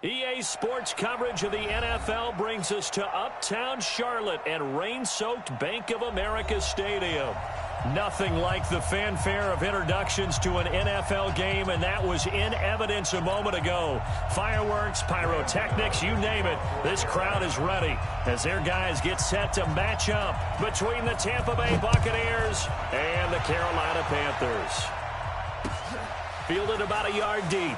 EA Sports coverage of the NFL brings us to uptown Charlotte and rain-soaked Bank of America Stadium. Nothing like the fanfare of introductions to an NFL game, and that was in evidence a moment ago. Fireworks, pyrotechnics, you name it. This crowd is ready as their guys get set to match up between the Tampa Bay Buccaneers and the Carolina Panthers. Fielded about a yard deep.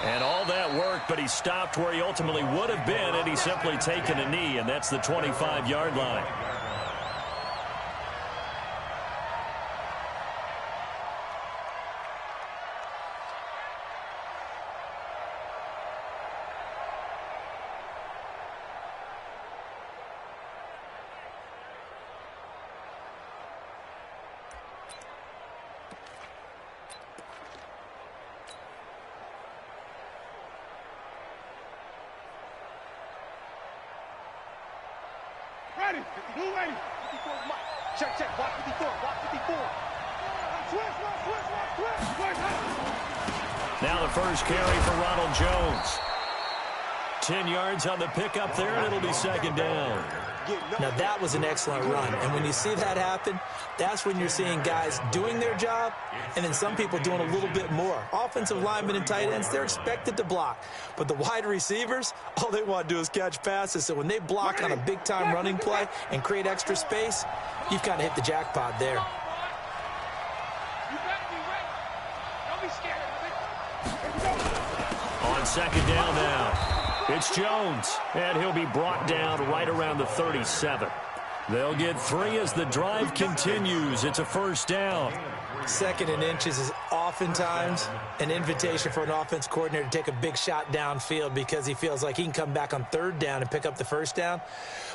And all that work, but he stopped where he ultimately would have been had he simply taken a knee, and that's the 25-yard line. Ready. Blue ready. 54 Mike. Check, check. Watch 54. Watch 54. Switch. Now the first carry for Ronald Jones. 10 yards on the pickup there, and it'll be second down. Now, that was an excellent run. And when you see that happen, that's when you're seeing guys doing their job and then some people doing a little bit more. Offensive linemen and tight ends, they're expected to block. But the wide receivers, all they want to do is catch passes. So when they block on a big-time running play and create extra space, you've kind of hit the jackpot there. On second down now. It's Jones, and he'll be brought down right around the 37. They'll get 3 as the drive continues. It's a first down. Second and inches is oftentimes an invitation for an offense coordinator to take a big shot downfield because he feels like he can come back on third down and pick up the first down.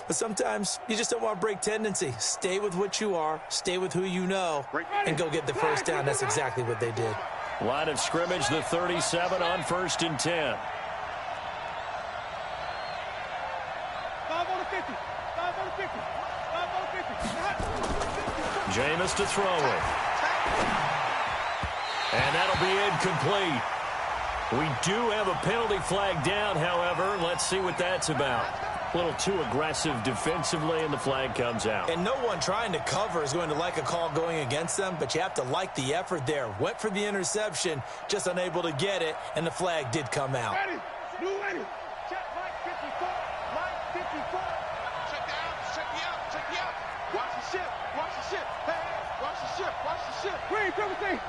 But sometimes you just don't want to break tendency. Stay with what you are, stay with who you know, and go get the first down. That's exactly what they did. Line of scrimmage, the 37 on 1st and 10. 5 on the 50. 5 on the 50. 5 on the 50. Jameis to throw it. And that'll be incomplete. We do have a penalty flag down, however. Let's see what that's about. A little too aggressive defensively, and the flag comes out. And no one trying to cover is going to like a call going against them, but you have to like the effort there. Went for the interception, just unable to get it, and the flag did come out. Ready. Blue ready. Check Mike 54. Mike 54. Check the out. Check the out. Check the out. Watch the ship. Watch the ship. Hey, watch the ship. Watch the ship. Green, 17.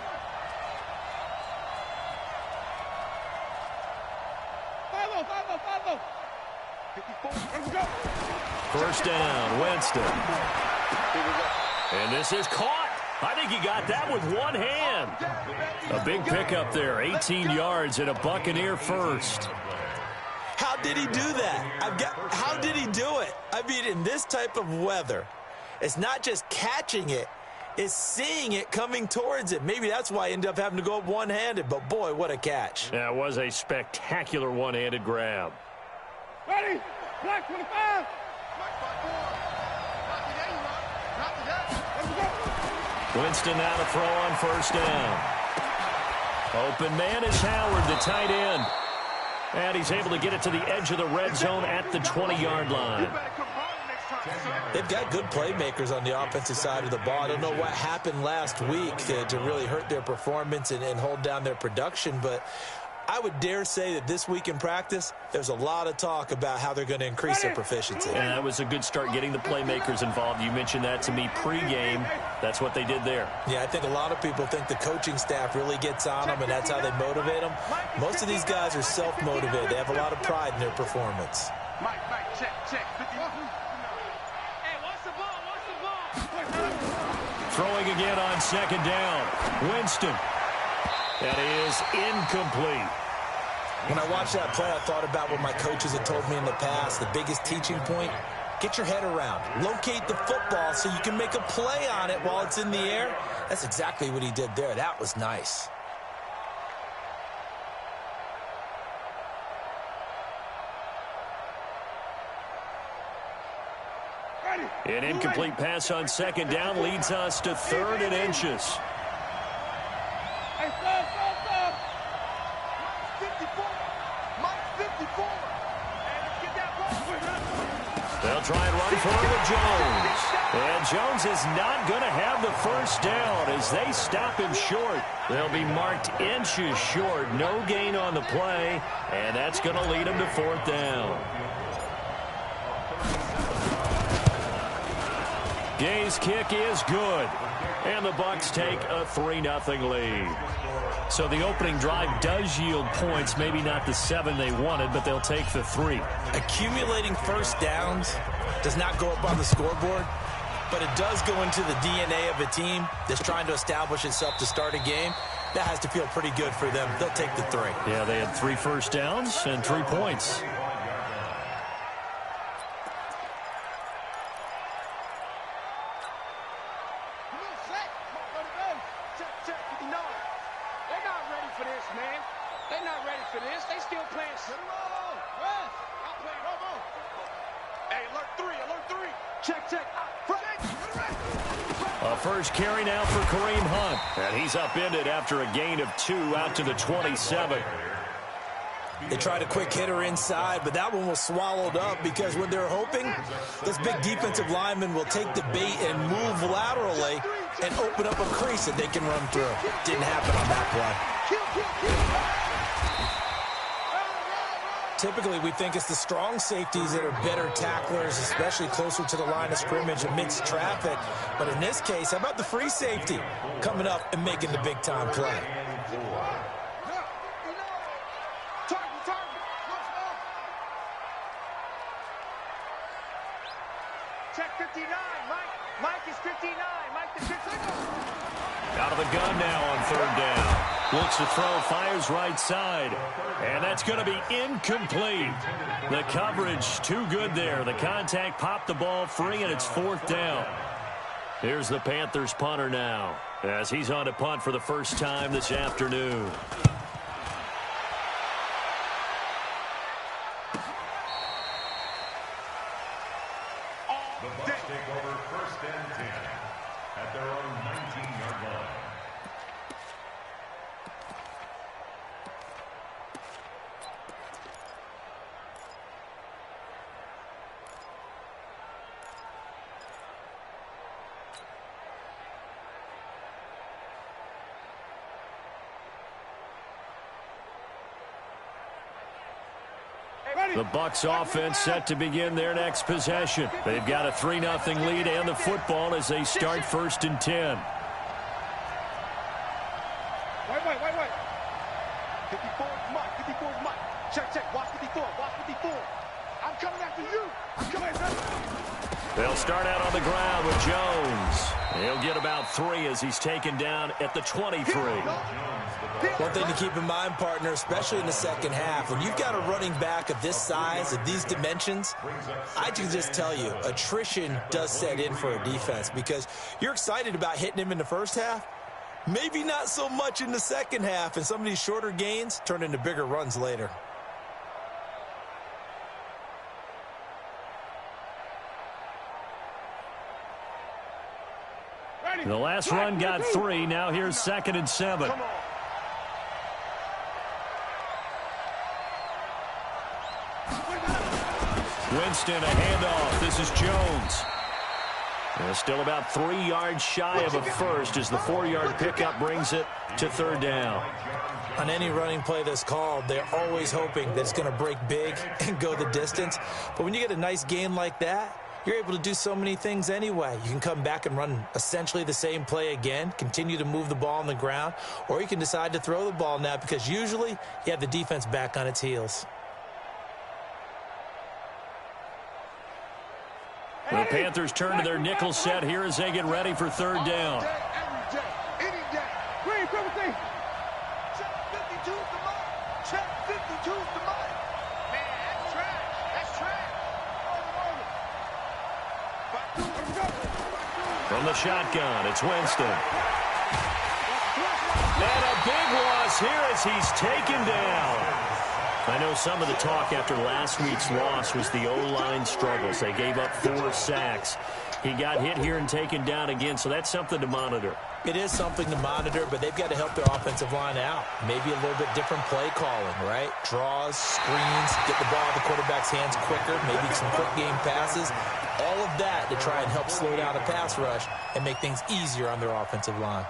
5-0. 54. Here we go. First down, Winston. And this is caught. I think he got that with one hand. A big pickup there, 18 yards and a Buccaneer first. How did he do that? How did he do it? I mean, in this type of weather, it's not just catching it, it's seeing it coming towards it. Maybe that's why he ended up having to go up one-handed, but boy, what a catch. That was a spectacular one-handed grab. Ready. Black 25. Winston now to throw on first down. Open man is Howard, the tight end. And he's able to get it to the edge of the red zone at the 20-yard line. They've got good playmakers on the offensive side of the ball. I don't know what happened last week to really hurt their performance and hold down their production, but I would dare say that this week in practice, there's a lot of talk about how they're going to increase their proficiency. And that was a good start getting the playmakers involved. You mentioned that to me pregame. That's what they did there. Yeah, I think a lot of people think the coaching staff really gets on them, and that's how they motivate them. Most of these guys are self-motivated. They have a lot of pride in their performance. Mike, check. Hey, watch the ball. Throwing again on second down. Winston. That is incomplete. When I watched that play, I thought about what my coaches had told me in the past. The biggest teaching point, get your head around. Locate the football so you can make a play on it while it's in the air. That's exactly what he did there. That was nice. An incomplete pass on second down leads us to 3rd and inches. try and run for it with Jones. And Jones is not going to have the first down as they stop him short. They'll be marked inches short. No gain on the play, and that's going to lead him to fourth down. Gay's kick is good, and the Bucs take a 3-0 lead. So the opening drive does yield points, maybe not the 7 they wanted, but they'll take the 3. Accumulating first downs does not go up on the scoreboard, but it does go into the DNA of a team that's trying to establish itself to start a game. That has to feel pretty good for them. They'll take the 3. Yeah, they had 3 first downs and 3 points. First carry now for Kareem Hunt. And he's upended after a gain of 2 out to the 27. They tried a quick hitter inside, but that one was swallowed up because what they're hoping, this big defensive lineman will take the bait and move laterally and open up a crease that they can run through. Didn't happen on that play. Typically, we think it's the strong safeties that are better tacklers, especially closer to the line of scrimmage amidst traffic. But in this case, how about the free safety coming up and making the big-time play? Check 59, Mike. Mike is 59. Mike is 59. Out of the gun now on third down. Looks to throw, fires right side. And that's going to be incomplete. The coverage too good there. The contact popped the ball free, and it's fourth down. Here's the Panthers punter now as he's on to punt for the first time this afternoon. The Bucs take over first and 10 at their own 19-yard line. The Bucs offense set to begin their next possession. They've got a 3-0 lead and the football as they start first and 10. Wait. 54 is Mike. 54 is Mike. Check. Watch 54. Watch 54. I'm coming after you. I'm coming after you. They'll start out on the ground with Jones. He'll get about 3 as he's taken down at the 23. One thing to keep in mind, partner, especially in the second half, when you've got a running back of this size, of these dimensions, I can just tell you, attrition does set in for a defense because you're excited about hitting him in the first half, maybe not so much in the second half, and some of these shorter gains turn into bigger runs later. The last run got 3. Now here's 2nd and 7. Winston, a handoff. This is Jones. Still about 3 yards shy of a first as the 4-yard pickup brings it to third down. On any running play that's called, they're always hoping that it's going to break big and go the distance. But when you get a nice gain like that, you're able to do so many things anyway. You can come back and run essentially the same play again, continue to move the ball on the ground, or you can decide to throw the ball now because usually you have the defense back on its heels. The Panthers turn to their nickel set here as they get ready for third down. Any day. Green, come with me. Check 52's the mark. Check 52's the mark. Man, that's trash. That's trash. From the shotgun, it's Winston. And a big loss here as he's taken down. I know some of the talk after last week's loss was the O-line struggles. They gave up 4 sacks. He got hit here and taken down again, so that's something to monitor. It is something to monitor, but they've got to help their offensive line out. Maybe a little bit different play calling, right? Draws, screens, get the ball in the quarterback's hands quicker, maybe some quick game passes. All of that to try and help slow down a pass rush and make things easier on their offensive line.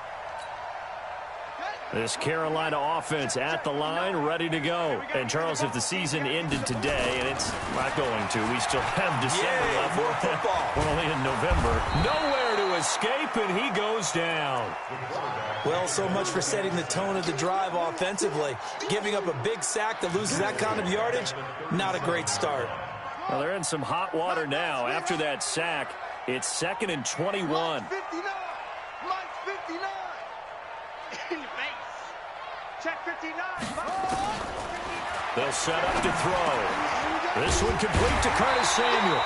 This Carolina offense at the line, ready to go. And, Charles, if the season ended today, and it's not going to, we still have December left. More football. We're only in November. Nowhere to escape, and he goes down. Well, so much for setting the tone of the drive offensively. Giving up a big sack that loses that kind of yardage, not a great start. Well, they're in some hot water now. After that sack, it's 2nd and 21. 59. Mike 59. In your face. Check 59. They'll set up to throw. This one complete to Curtis Samuel.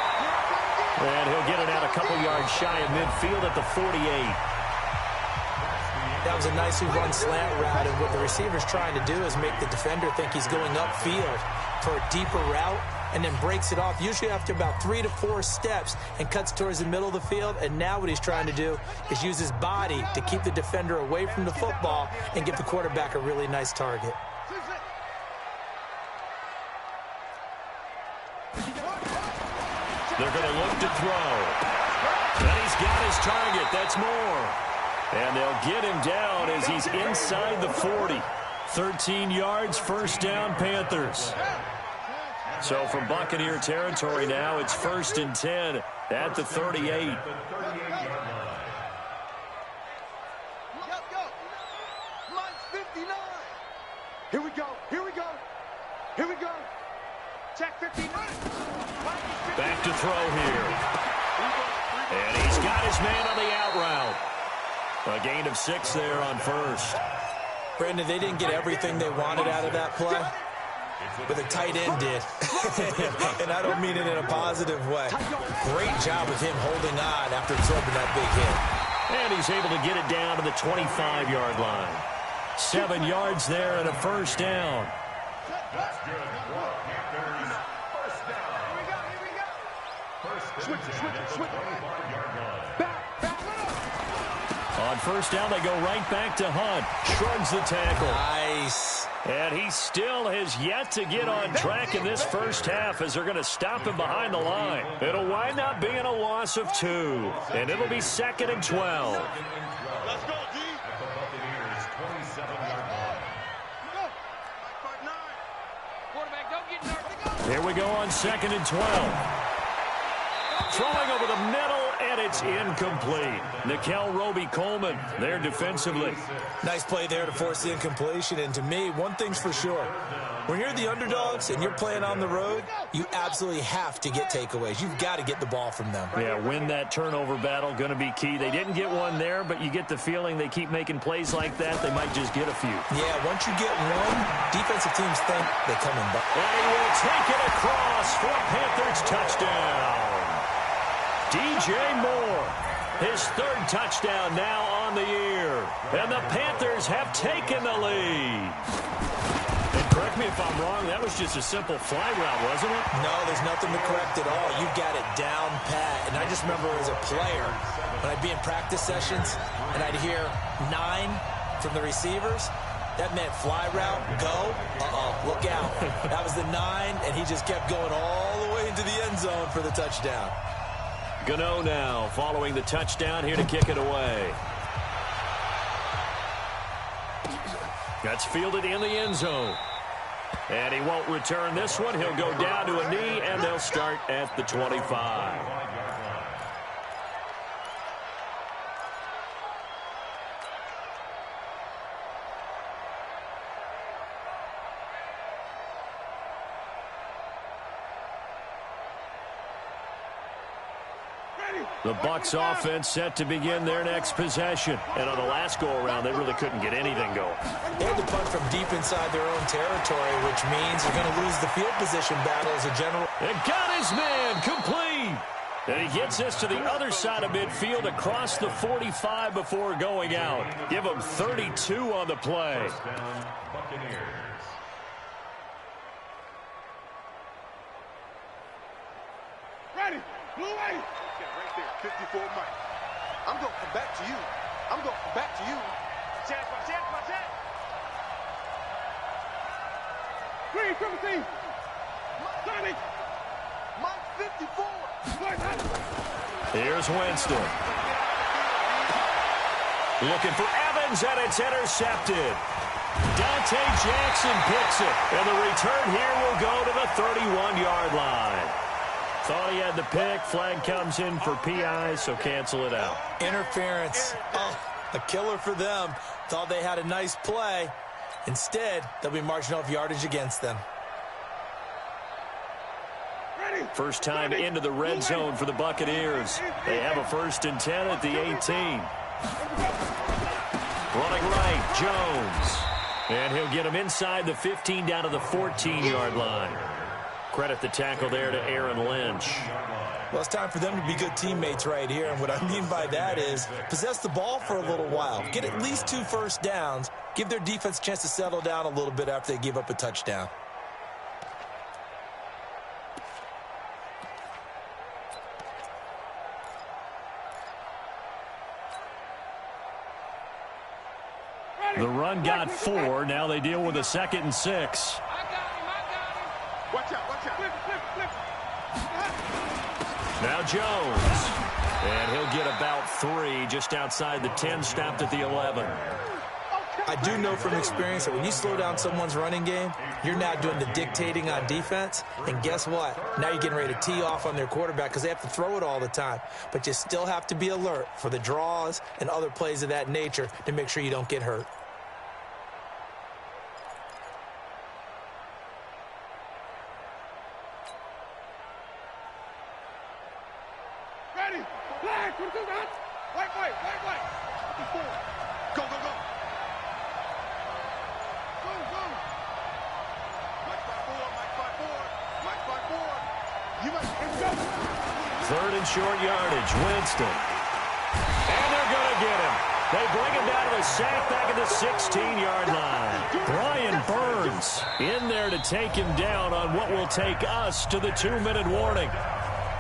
And he'll get it out a couple yards shy of midfield at the 48. That was a nicely run slant route, and what the receiver's trying to do is make the defender think he's going upfield for a deeper route, and then breaks it off, usually after about 3 to 4 steps, and cuts towards the middle of the field. And now what he's trying to do is use his body to keep the defender away from the football and give the quarterback a really nice target. They're going to look to throw. And he's got his target. That's more. And they'll get him down as he's inside the 40. 13 yards, first down, Panthers. So from Buccaneer territory now, it's 1st and 10 at the 38. Go. Mike 59. Here we go. Check 59. Back to throw here. And he's got his man on the out route. A gain of 6 there on first. Brandon, they didn't get everything they wanted out of that play, but the tight end did. And I don't mean it in a positive way. Great job of him holding on after absorbing that big hit. And he's able to get it down to the 25-yard line. 7 yards there and a first down. Switch. On first down, they go right back to Hunt. Shrugs the tackle. Nice. And he still has yet to get on track in this first half as they're going to stop him behind the line. It'll wind up being a loss of 2. And it'll be 2nd and 12. Let's go, D. At the Buccaneers' 27-yard line. Quarterback, don't get nervous. Here we go on 2nd and 12. Throwing over the middle, and it's incomplete. Nickel Roby-Coleman there defensively. Nice play there to force the incompletion. And to me, one thing's for sure. When you're the underdogs and you're playing on the road, you absolutely have to get takeaways. You've got to get the ball from them. Yeah, win that turnover battle, going to be key. They didn't get one there, but you get the feeling they keep making plays like that, they might just get a few. Yeah, once you get one, defensive teams think they come in. And he will take it across for a Panthers touchdown. DJ Moore, his 3rd touchdown now on the year. And the Panthers have taken the lead. And correct me if I'm wrong, that was just a simple fly route, wasn't it? No, there's nothing to correct at all. You got it down pat. And I just remember as a player, when I'd be in practice sessions and I'd hear 9 from the receivers, that meant fly route, go, look out. That was the 9, and he just kept going all the way into the end zone for the touchdown. Gano now following the touchdown here to kick it away. That's fielded in the end zone. And he won't return this one. He'll go down to a knee, and they'll start at the 25. The Bucs offense set to begin their next possession. And on the last go-around, they really couldn't get anything going. They had to punt from deep inside their own territory, which means they're going to lose the field position battle as a general. And got his man complete. And he gets this to the other side of midfield across the 45 before going out. Give him 32 on the play. Ready. Blue way. Right there. 54 Mike. I'm going to come back to you. I'm going back to you. Check, my check, my check. Green, 17. Johnny. Mike 54. Here's Winston. Looking for Evans, and it's intercepted. Dante Jackson picks it, and the return here will go to the 31-yard line. Thought he had the pick. Flag comes in for PI, so cancel it out. Interference. Oh, a killer for them. Thought they had a nice play. Instead, they'll be marching off yardage against them. First time into the red zone for the Buccaneers. They have a 1st and 10 at the 18. Running right, Jones. And he'll get him inside the 15 down to the 14-yard line. Credit the tackle there to Aaron Lynch. Well, it's time for them to be good teammates right here. And what I mean by that is possess the ball for a little while. Get at least 2 first downs. Give their defense a chance to settle down a little bit after they give up a touchdown. The run got 4. Now they deal with a 2nd and 6. I got him. Watch out, watch out. Flip. Now Jones. And he'll get about 3 just outside the 10, stopped at the 11. I do know from experience that when you slow down someone's running game, you're now doing the dictating on defense. And guess what? Now you're getting ready to tee off on their quarterback because they have to throw it all the time. But you still have to be alert for the draws and other plays of that nature to make sure you don't get hurt. Ready. Flag. Wait. Go. Go. Mike 5-4. You must go. 3rd and short yardage, Winston. And they're going to get him. They bring him down to the sack back at the 16-yard line. Brian Burns in there to take him down on what will take us to the 2-minute warning.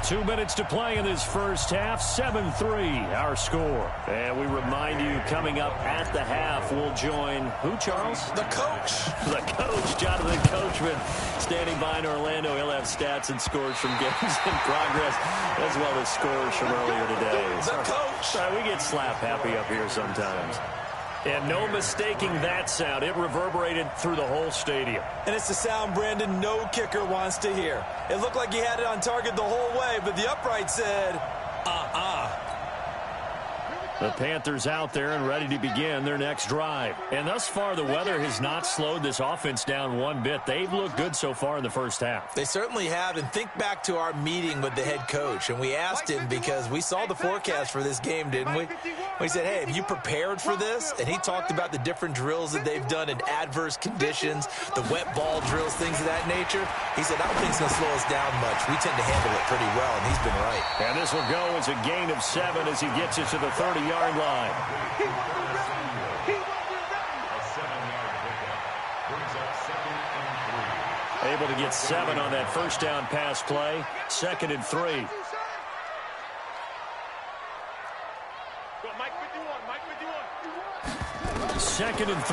2 minutes to play in this first half. 7-3 our score. And we remind you, coming up at the half, we'll join who, Charles? The coach. The coach, Jonathan Coachman, standing by in Orlando. He'll have stats and scores from games in progress, as well as scores from earlier today. The coach. Sorry, we get slap happy up here sometimes. And no mistaking that sound. It reverberated through the whole stadium. And it's the sound Brandon no kicker wants to hear. It looked like he had it on target the whole way, but the upright said, The Panthers out there and ready to begin their next drive. And thus far, the weather has not slowed this offense down one bit. They've looked good so far in the first half. They certainly have. And think back to our meeting with the head coach. And we asked him because we saw the forecast for this game, didn't we? We said, hey, have you prepared for this? And he talked about the different drills that they've done in adverse conditions, the wet ball drills, things of that nature. He said, I don't think it's going to slow us down much. We tend to handle it pretty well, and he's been right. And this will go as a gain of 7 as he gets it to the 30-yard line. He won't be ready. A 7-yard pickup brings up 2nd and 3. Able to get 7 on that first down pass play. 2nd and 3. Mike 51. 2nd and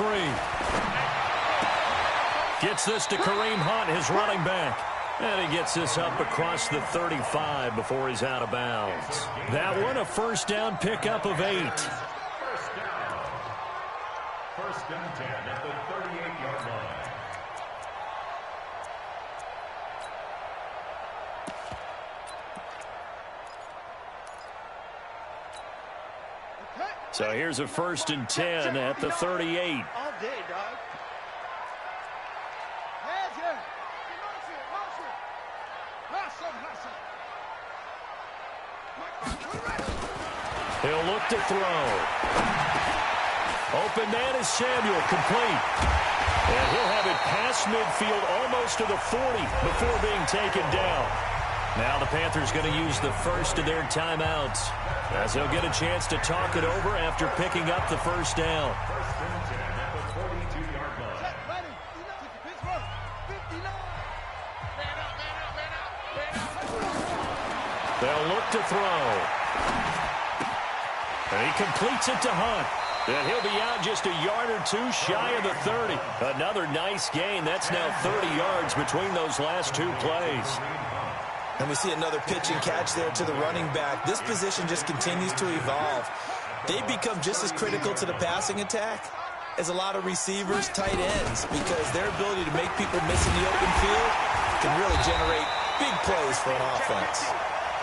3. Gets this to Kareem Hunt, his running back. And he gets this up across the 35 before he's out of bounds. That one, a first down pickup of 8. First and 10 at the 38-yard line. So here's a 1st and 10 at the 38. All day, dog. He'll look to throw. Open man is Samuel, complete. And he'll have it past midfield almost to the 40 before being taken down. Now the Panthers going to use the first of their timeouts as they'll get a chance to talk it over after picking up the first down. First and 10 at the 42-yard line. They'll look to throw. And he completes it to Hunt. And he'll be out just a yard or two shy of the 30. Another nice gain. That's now 30 yards between those last two plays. And we see another pitch and catch there to the running back. This position just continues to evolve. They become just as critical to the passing attack as a lot of receivers, tight ends, because their ability to make people miss in the open field can really generate big plays for an offense.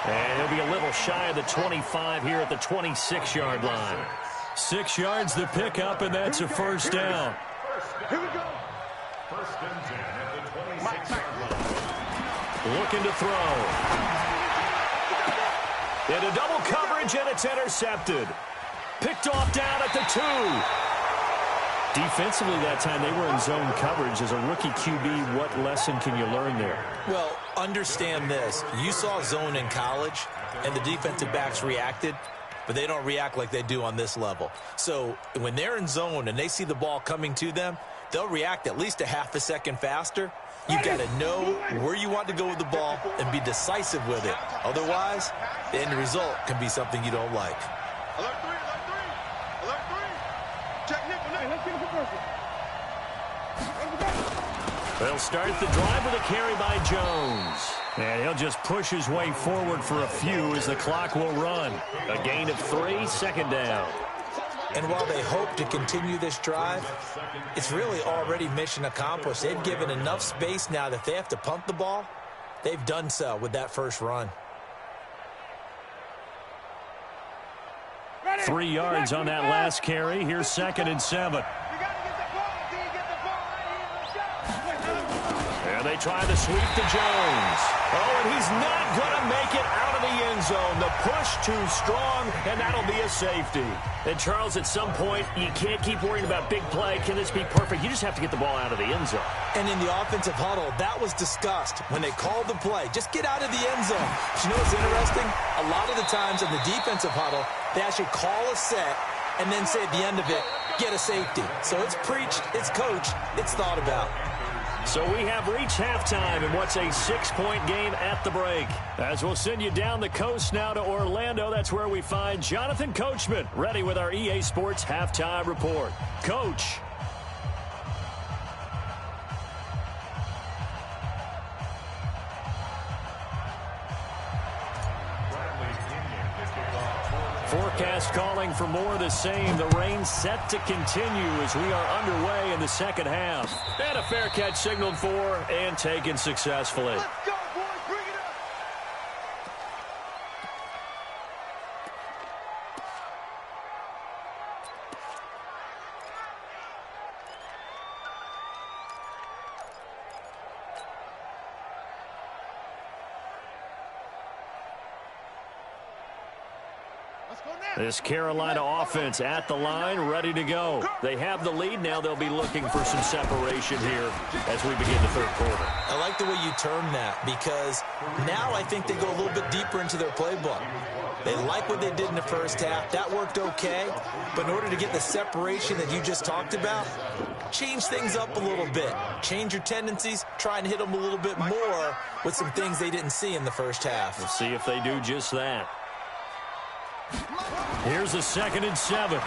And he'll be a little shy of the 25 here at the 26-yard line. 6 yards the pickup, and that's a first down. Here we go. First and 10 at the 26-yard line. Looking to throw. Into double coverage, and it's intercepted. Picked off down at the 2. Defensively that time, they were in zone coverage. As a rookie QB, what lesson can you learn there? Well, understand this. You saw zone in college, and the defensive backs reacted, but they don't react like they do on this level. So when they're in zone and they see the ball coming to them, they'll react at least a half a second faster. You've got to know where you want to go with the ball and be decisive with it. Otherwise, the end result can be something you don't like. Alert 3, alert 3. Alert 3. Check nickel, nickel. Let's get it for person. They'll start the drive with a carry by Jones. And he'll just push his way forward for a few as the clock will run. A gain of 3, second down. And while they hope to continue this drive, it's really already mission accomplished. They've given enough space now that if they have to punt the ball, they've done so with that first run. 3 yards on that last carry. Here's 2nd and 7. And they try to sweep to Jones. Oh, and he's not going to make it out of the end zone. The push too strong, and that'll be a safety. And, Charles, at some point, you can't keep worrying about big play. Can this be perfect? You just have to get the ball out of the end zone. And in the offensive huddle, that was discussed when they called the play. Just get out of the end zone. But you know what's interesting? A lot of the times in the defensive huddle, they actually call a set and then say at the end of it, get a safety. So it's preached, it's coached, it's thought about. So we have reached halftime in what's a 6-point game at the break. As we'll send you down the coast now to Orlando, that's where we find Jonathan Coachman ready with our EA Sports Halftime Report. Coach. Forecast calling for more of the same. The rain set to continue as we are underway in the second half. And a fair catch signaled for and taken successfully. Let's go, boys. Bring it up. Let's go now. This Carolina offense at the line, ready to go. They have the lead. Now they'll be looking for some separation here as we begin the third quarter. I like the way you term that because now I think they go a little bit deeper into their playbook. They like what they did in the first half. That worked okay. But in order to get the separation that you just talked about, change things up a little bit. Change your tendencies. Try and hit them a little bit more with some things they didn't see in the first half. We'll see if they do just that. Here's a 2nd and 7.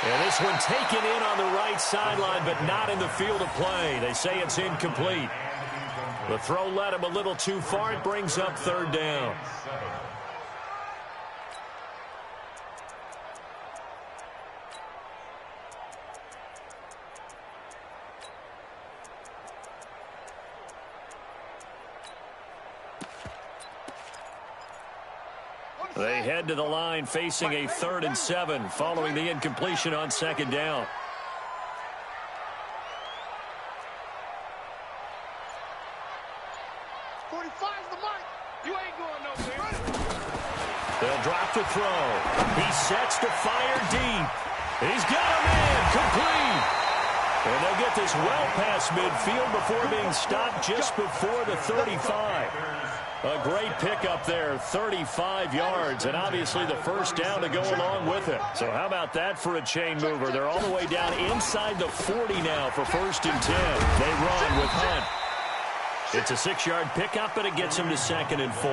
And this one taken in on the right sideline, but not in the field of play. They say it's incomplete. The throw led him a little too far. It brings up 3rd down. They head to the line facing a 3rd and 7 following the incompletion on 2nd down. They'll drop to throw. He sets to fire deep. He's got a man complete. And they'll get this well past midfield before being stopped just before the 35. A great pickup there, 35 yards, and obviously the first down to go along with it. So how about that for a chain mover? They're all the way down inside the 40 now for 1st and 10. They run with Hunt. It's a 6-yard pickup, and it gets him to 2nd and 4.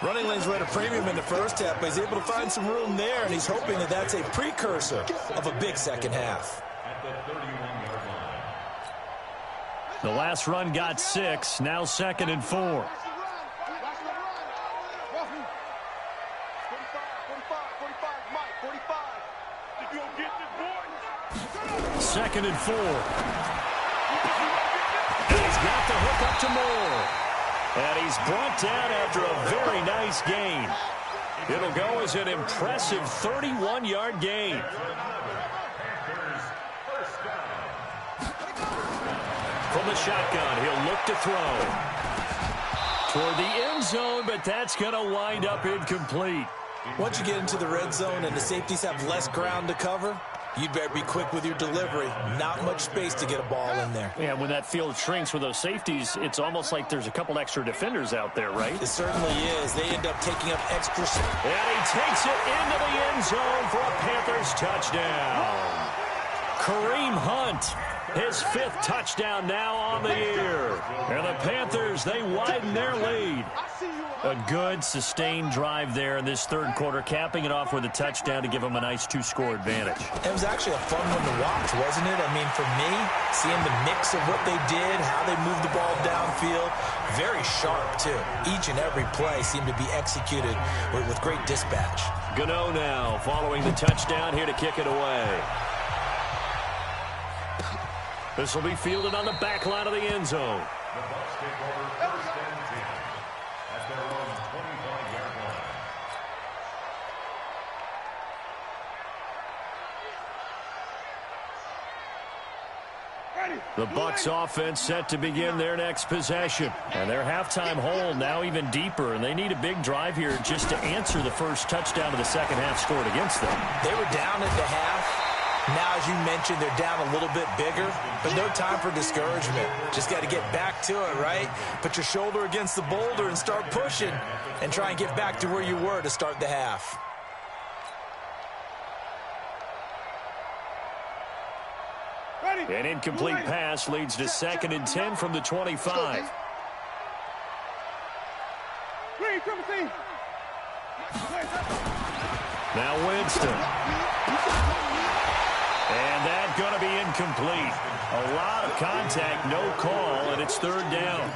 Running lanes were at a premium in the first half, but he's able to find some room there, and he's hoping that that's a precursor of a big second half. At the 31-yard line. The last run got 6, now 2nd and 4. 2nd and 4. And he's got the hook up to Moore. And he's brought down after a very nice gain. It'll go as an impressive 31-yard gain. From the shotgun, he'll look to throw. Toward the end zone, but that's going to wind up incomplete. Once you get into the red zone and the safeties have less ground to cover, you'd better be quick with your delivery. Not much space to get a ball in there. Yeah, when that field shrinks with those safeties, it's almost like there's a couple extra defenders out there, right? It certainly is. They end up taking up extra space. And he takes it into the end zone for a Panthers touchdown. Kareem Hunt, his 5th touchdown now on the year. And the Panthers, they widen their lead. A good, sustained drive there in this third quarter, capping it off with a touchdown to give them a nice 2-score advantage. It was actually a fun one to watch, wasn't it? I mean, for me, seeing the mix of what they did, how they moved the ball downfield, very sharp, too. Each and every play seemed to be executed with great dispatch. Gano now following the touchdown here to kick it away. This will be fielded on the back line of the end zone. The Bucs take over 1st and 10 at their own 25-yard line. The Bucs offense set to begin their next possession. And their halftime hole now even deeper, and they need a big drive here just to answer the first touchdown of the second half scored against them. They were down at the half. Now, as you mentioned, they're down a little bit bigger, but no time for discouragement. Just got to get back to it, right? Put your shoulder against the boulder and start pushing and try and get back to where you were to start the half. An incomplete pass leads to 2nd and 10 from the 25. Now Winston. And that's going to be incomplete. A lot of contact, no call, and it's 3rd down.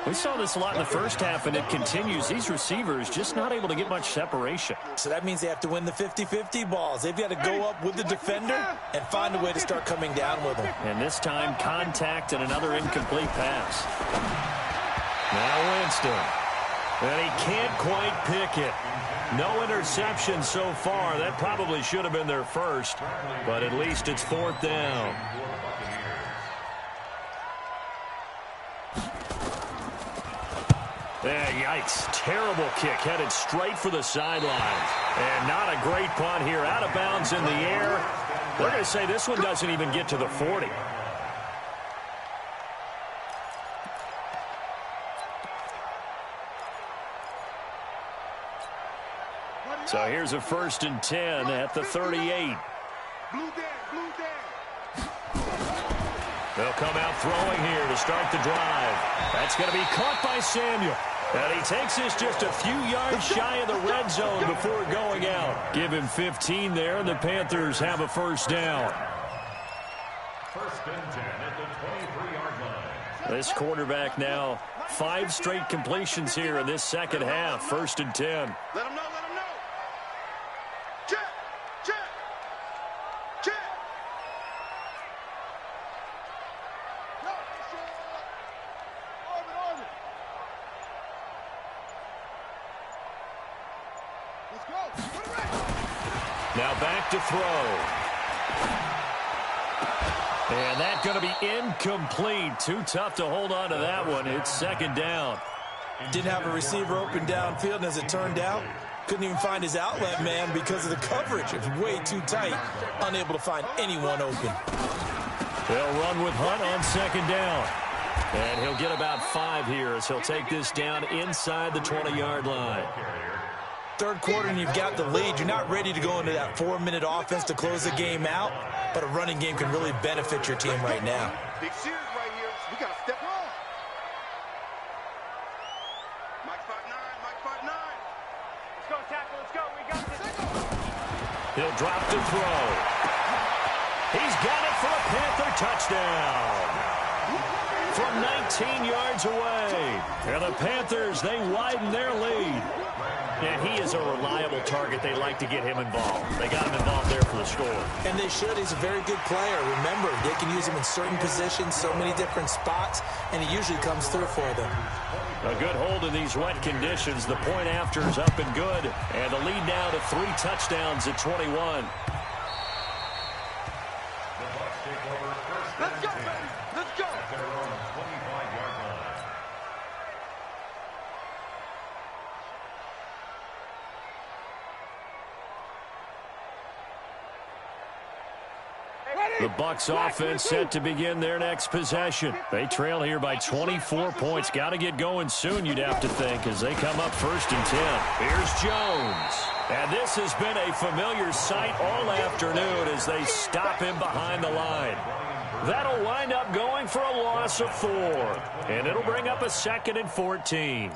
We saw this a lot in the first half, and it continues. These receivers just not able to get much separation. So that means they have to win the 50-50 balls. They've got to go up with the defender and find a way to start coming down with them. And this time, contact and another incomplete pass. Now Winston. And he can't quite pick it. No interception so far. That probably should have been their first, but at least it's 4th down. Yikes. Terrible kick headed straight for the sideline. And not a great punt here. Out of bounds in the air. We're going to say this one doesn't even get to the 40. So here's a 1st and 10 at the 38. They'll come out throwing here to start the drive. That's going to be caught by Samuel. And he takes this just a few yards shy of the red zone before going out. Give him 15 there, and the Panthers have a 1st down. 1st and 10 at the 23-yard line. This quarterback now 5 straight completions here in this second half. 1st and 10. Let him know, let him know. Check, check, check. Let's go. Now back to throw. And that's going to be incomplete. Too tough to hold on to that one. It's 2nd down. Didn't have a receiver open downfield, and as it turned out, couldn't even find his outlet man because of the coverage. It was way too tight, unable to find anyone open. They'll run with Hunt on 2nd down. And he'll get about 5 here as he'll take this down inside the 20-yard line. Third quarter, and you've got the lead. You're not ready to go into that 4-minute offense to close the game out, but a running game can really benefit your team right now. Big series right here. We got to step on. Mike 5'9", Mike 5'9". He'll drop to throw. He's got it for a Panther touchdown. From 19 yards away. And the Panthers, they widen their lead. And he is a reliable target. They like to get him involved. They got him involved there for the score. And they should. He's a very good player. Remember, they can use him in certain positions, so many different spots, and he usually comes through for them. A good hold in these wet conditions. The point after is up and good. And the lead now to 3 touchdowns at 21. Let's go, baby. Let's go. At their own 25-yard line. The Bucs offense set to begin their next possession. They trail here by 24 points. Got to get going soon, you'd have to think, as they come up 1st and 10. Here's Jones. And this has been a familiar sight all afternoon as they stop him behind the line. That'll wind up going for a loss of 4. And it'll bring up a 2nd and 14.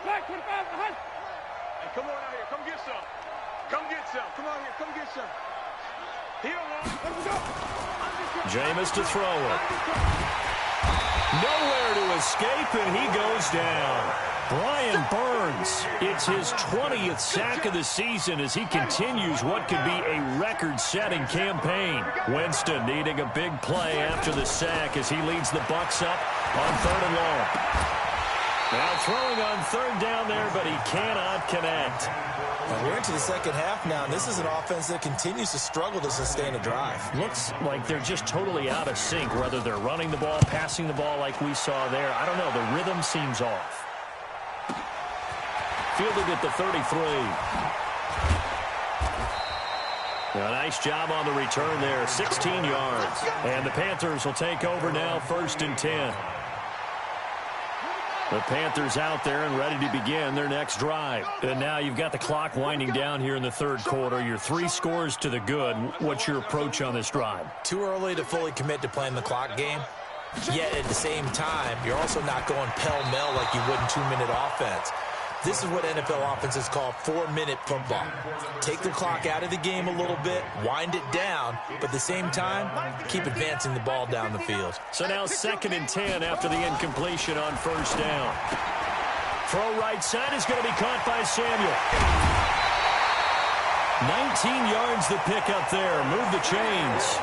Black 25 behind. Hey, come on out here. Come get some. Come get some. Come on here. Come get some. Here, let's go. Jameis to throw it. Nowhere to escape, and he goes down. Brian Burns, it's his 20th sack of the season as he continues what could be a record-setting campaign. Winston needing a big play after the sack as he leads the Bucs up on 3rd and long. Now throwing on 3rd down there, but he cannot connect. Now we're into the second half now, and this is an offense that continues to struggle to sustain a drive. Looks like they're just totally out of sync, whether they're running the ball, passing the ball like we saw there. I don't know. The rhythm seems off. Fielded at the 33. A nice job on the return there, 16 yards. And the Panthers will take over now, 1st and 10. The Panthers out there and ready to begin their next drive. And now you've got the clock winding down here in the 3rd quarter. You're 3 scores to the good. What's your approach on this drive? Too early to fully commit to playing the clock game. Yet at the same time, you're also not going pell-mell like you would in 2-minute offense. This is what NFL offenses call 4-minute football. Take the clock out of the game a little bit, wind it down, but at the same time, keep advancing the ball down the field. So now 2nd and 10 after the incompletion on 1st down. Throw right side is going to be caught by Samuel. 19 yards the pick up there. Move the chains.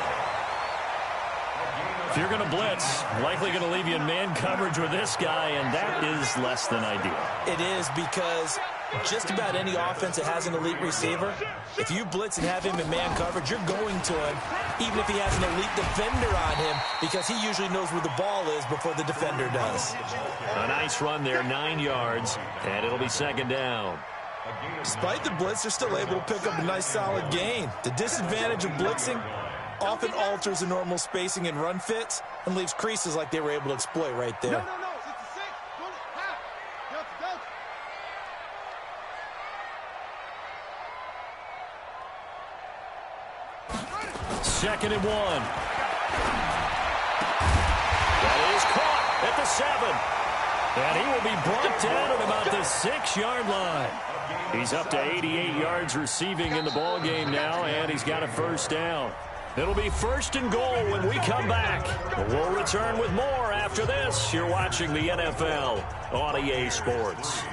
If you're going to blitz, likely going to leave you in man coverage with this guy, and that is less than ideal. It is, because just about any offense that has an elite receiver, if you blitz and have him in man coverage, you're going to him, even if he has an elite defender on him, because he usually knows where the ball is before the defender does. A nice run there, 9 yards, and it'll be 2nd down. Despite the blitz, they're still able to pick up a nice solid gain. The disadvantage of blitzing often alters the normal spacing and run fits and leaves creases like they were able to exploit right there. No, it's a 6. Go to half. Go. 2nd and 1. That is caught at the 7. And he will be brought down at about the 6-yard line. He's up to 88 yards receiving in the ball game now, and he's got a 1st down. It'll be 1st and goal when we come back. We'll return with more after this. You're watching the NFL on EA Sports.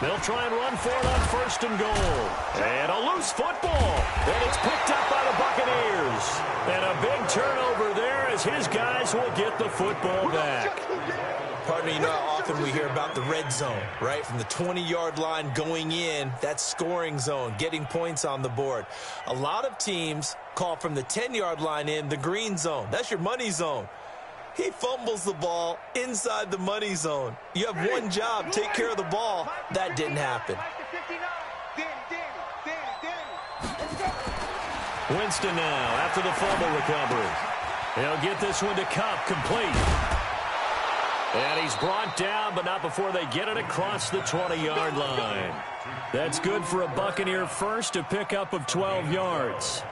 They'll try and run for it on 1st and goal. And a loose football. And it's picked up by the Buccaneers. And a big turnover there as his guys will get the football back. Partner, you know how often we hear about the red zone, right? From the 20-yard line going in, that's scoring zone, getting points on the board. A lot of teams call from the 10-yard line in the green zone. That's your money zone. He fumbles the ball inside the money zone. You have one job, take care of the ball. That didn't happen. Winston now after the fumble recovery. He'll get this one to Cup, complete. And he's brought down, but not before they get it across the 20-yard line. That's good for a Buccaneer first, a pickup of 12 yards.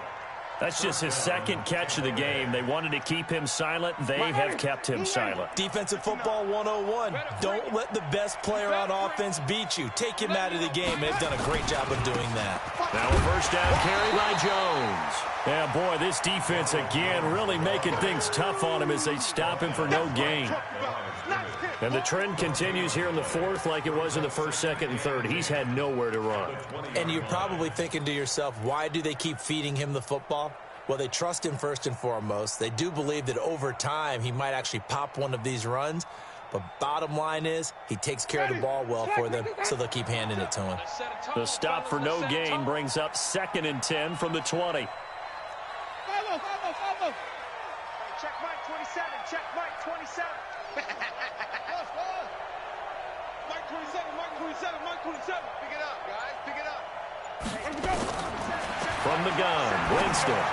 That's just his second catch of the game. They wanted to keep him silent. They have kept him silent. Defensive football 101. Don't let the best player on offense beat you. Take him out of the game. They've done a great job of doing that. Now a first down carry by Jones. Yeah, boy, this defense again really making things tough on him as they stop him for no gain. And the trend continues here in the fourth like it was in the first, second, and third. He's had nowhere to run. And you're probably thinking to yourself, why do they keep feeding him the football? Well, they trust him first and foremost. They do believe that over time he might actually pop one of these runs. But bottom line is he takes care of the ball well for them, so they'll keep handing it to him. The stop for no gain brings up 2nd and 10 from the 20. Follow. Check Mike 27. Check Mike 27. Mike 27. Pick it up, guys. Pick it up. From the gun, Winston.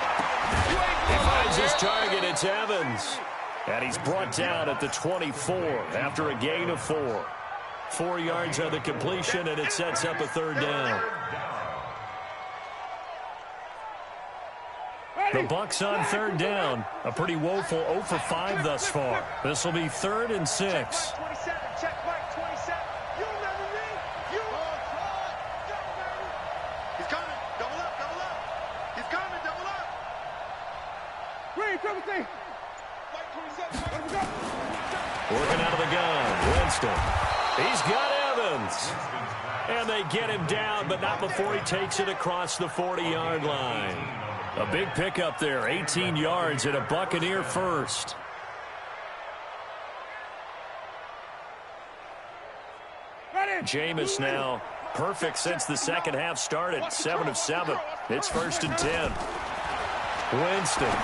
He finds his target. It's Evans. And he's brought down at the 24 after a gain of 4. 4 yards on the completion, and it sets up a third down. The Bucs on third down. A pretty woeful 0 for 5 thus far. This will be 3rd and 6. Check Mike 27. You remember me? You. He's coming. Double up. He's coming. Double up. Green, Timothy. Mike 27. Working out of the gun. Winston. He's got Evans. And they get him down, but not before he takes it across the 40-yard line. A big pickup there, 18 yards and a Buccaneer first. Jameis now perfect since the second half started, 7 of 7. It's 1st and 10. Winston.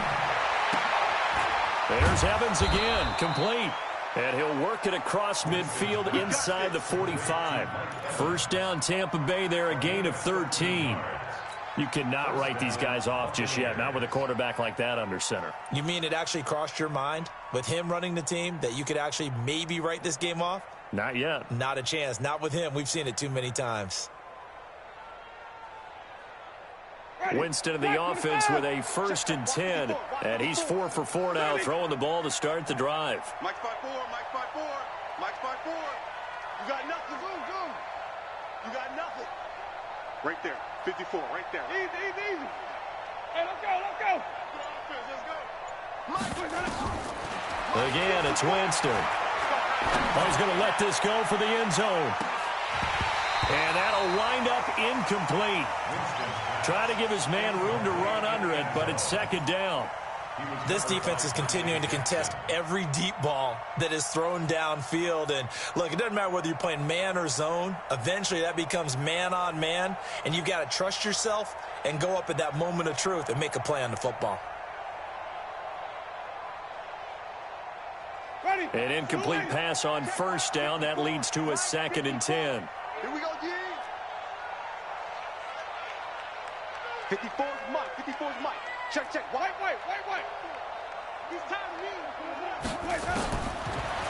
There's Evans again, complete. And he'll work it across midfield inside the 45. First down Tampa Bay there, a gain of 13. You cannot write these guys off just yet, not with a quarterback like that under center. You mean it actually crossed your mind with him running the team that you could actually maybe write this game off? Not yet. Not a chance. Not with him. We've seen it too many times. Winston in the offense with a 1st and 10. And he's 4 for 4 now, throwing the ball to start the drive. Mike's by 4. You got nothing. Go. You got nothing. Right there. 54, right there. Easy. Hey, let's go. Let's go. Again, it's Winston. Oh, he's going to let this go for the end zone. And that'll wind up incomplete. Try to give his man room to run under it, but it's 2nd down. This defense is continuing to contest every deep ball that is thrown downfield. And, look, it doesn't matter whether you're playing man or zone. Eventually, that becomes man on man. And you've got to trust yourself and go up at that moment of truth and make a play on the football. An incomplete pass on 1st down. That leads to a 2nd and 10. Here we go, G. 54's Mike. Check. Wait. He's timing me.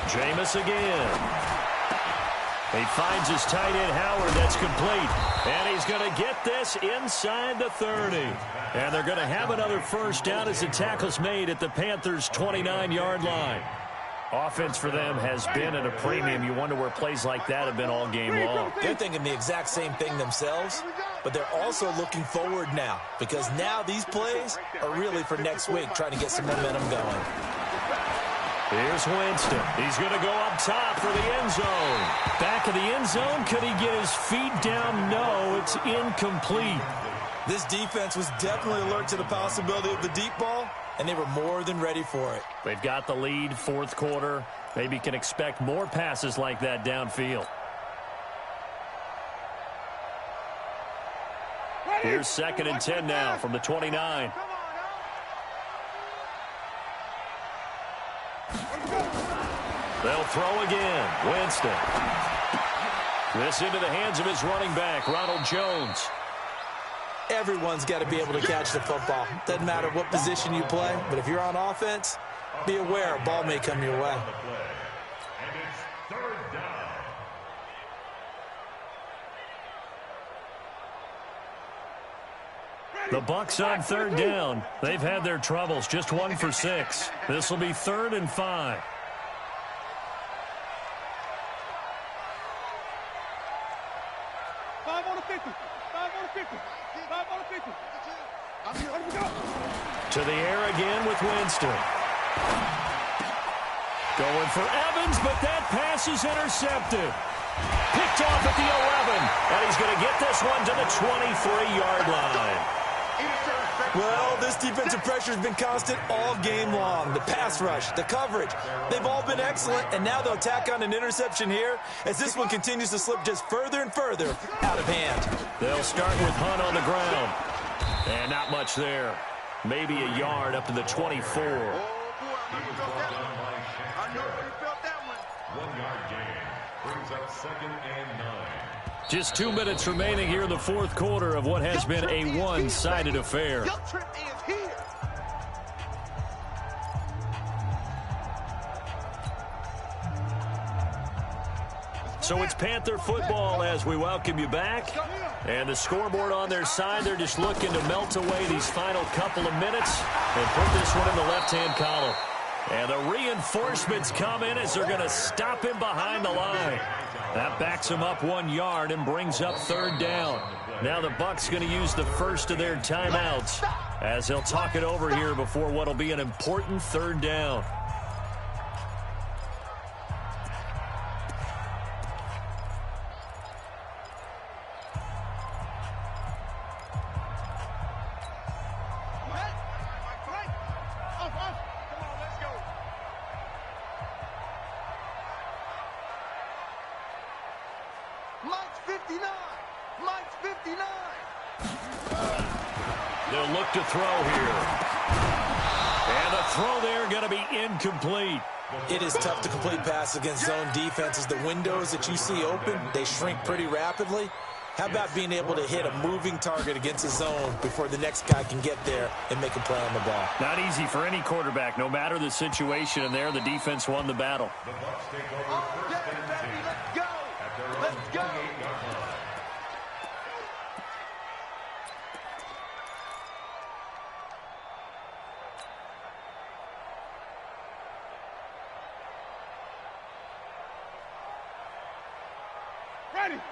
Jameis again. He finds his tight end, Howard. That's complete. And he's going to get this inside the 30. And they're going to have another 1st down as the tackle's made at the Panthers' 29-yard line. Offense for them has been at a premium. You wonder where plays like that have been all game long. They're thinking the exact same thing themselves, but they're also looking forward now because now these plays are really for next week, trying to get some momentum going. Here's Winston. He's going to go up top for the end zone. Back of the end zone. Could he get his feet down? No, it's incomplete. This defense was definitely alert to the possibility of the deep ball, and they were more than ready for it. They've got the lead, 4th quarter. Maybe can expect more passes like that downfield. Here's 2nd and 10 now from the 29. They'll throw again. Winston. This into the hands of his running back, Ronald Jones. Everyone's got to be able to catch the football. Doesn't matter what position you play, but if you're on offense, be aware a ball may come your way. The Bucs on third down. They've had their troubles, just 1 for 6. This will be 3rd and 5. To the air again with Winston. Going for Evans, but that pass is intercepted. Picked off at the 11, and he's going to get this one to the 23-yard line. Well, this defensive pressure has been constant all game long. The pass rush, the coverage, they've all been excellent, and now they'll tack on an interception here as this one continues to slip just further and further out of hand. They'll start with Hunt on the ground. And not much there. Maybe a yard up to the 24. Oh, boy, I know you felt that one. 1 yard gain brings up 2nd and 9. Just 2 minutes remaining here in the 4th quarter of what has been a one-sided affair. Your trip is here. So it's Panther football as we welcome you back. And the scoreboard on their side, they're just looking to melt away these final couple of minutes and put this one in the left-hand column. And the reinforcements come in as they're going to stop him behind the line. That backs him up 1 yard and brings up 3rd down. Now the Bucs going to use the first of their timeouts as they'll talk it over here before what will be an important 3rd down. Mike's 59. Mike's 59. They'll look to throw here. And the throw there going to be incomplete. It is tough to complete passes against zone defenses. The windows that you see open, they shrink pretty rapidly. How about being able to hit a moving target against a zone before the next guy can get there and make a play on the ball? Not easy for any quarterback, no matter the situation, and there the defense won the battle. The Bucs take over Oh, 1st yeah, and baby, 10 let's go. at their own Let's go. 28-yard line.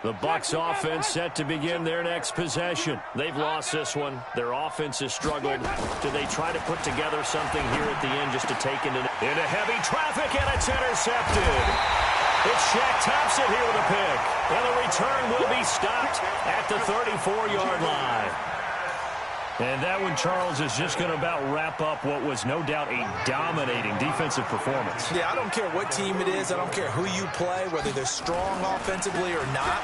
The Bucs offense set to begin their next possession. They've lost this one. Their offense has struggled. Do they try to put together something here at the end just to take into heavy traffic, and it's intercepted. It's Shaq Thompson here with a pick. And the return will be stopped at the 34-yard line. And that one, Charles, is just going to about wrap up what was no doubt a dominating defensive performance. Yeah, I don't care what team it is. I don't care who you play, whether they're strong offensively or not.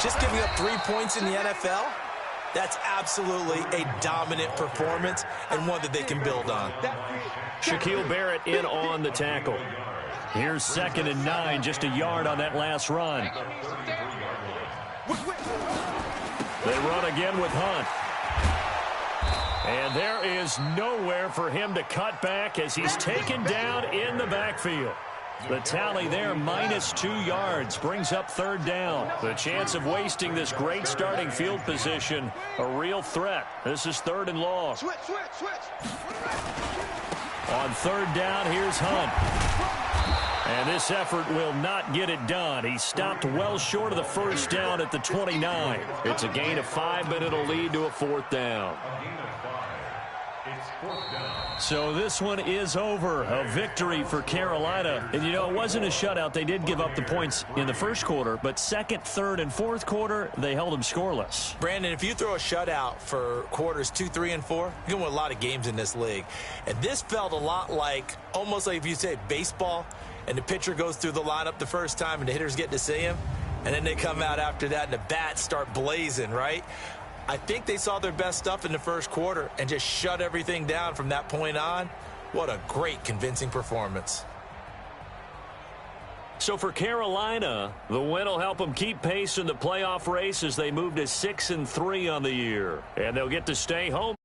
Just giving up 3 points in the NFL, that's absolutely a dominant performance and one that they can build on. Shaquille Barrett in on the tackle. Here's 2nd and 9, just a yard on that last run. They run again with Hunt. And there is nowhere for him to cut back as he's taken down in the backfield. The tally there, -2 yards, brings up 3rd down. The chance of wasting this great starting field position, a real threat. This is 3rd and long. Switch. On 3rd down, here's Hunt. And this effort will not get it done. He stopped well short of the 1st down at the 29. It's a gain of 5, but it'll lead to a 4th down. So this one is over. A victory for Carolina. And, you know, it wasn't a shutout. They did give up the points in the 1st quarter, but 2nd, 3rd, and 4th quarter, they held them scoreless. Brandon, if you throw a shutout for quarters 2, 3, and 4, you're going to win a lot of games in this league. And this felt a lot like, almost like if you say baseball, and the pitcher goes through the lineup the first time and the hitters get to see him, and then they come out after that and the bats start blazing, right? I think they saw their best stuff in the 1st quarter and just shut everything down from that point on. What a great, convincing performance. So for Carolina, the win will help them keep pace in the playoff race as they move to 6-3 on the year. And they'll get to stay home.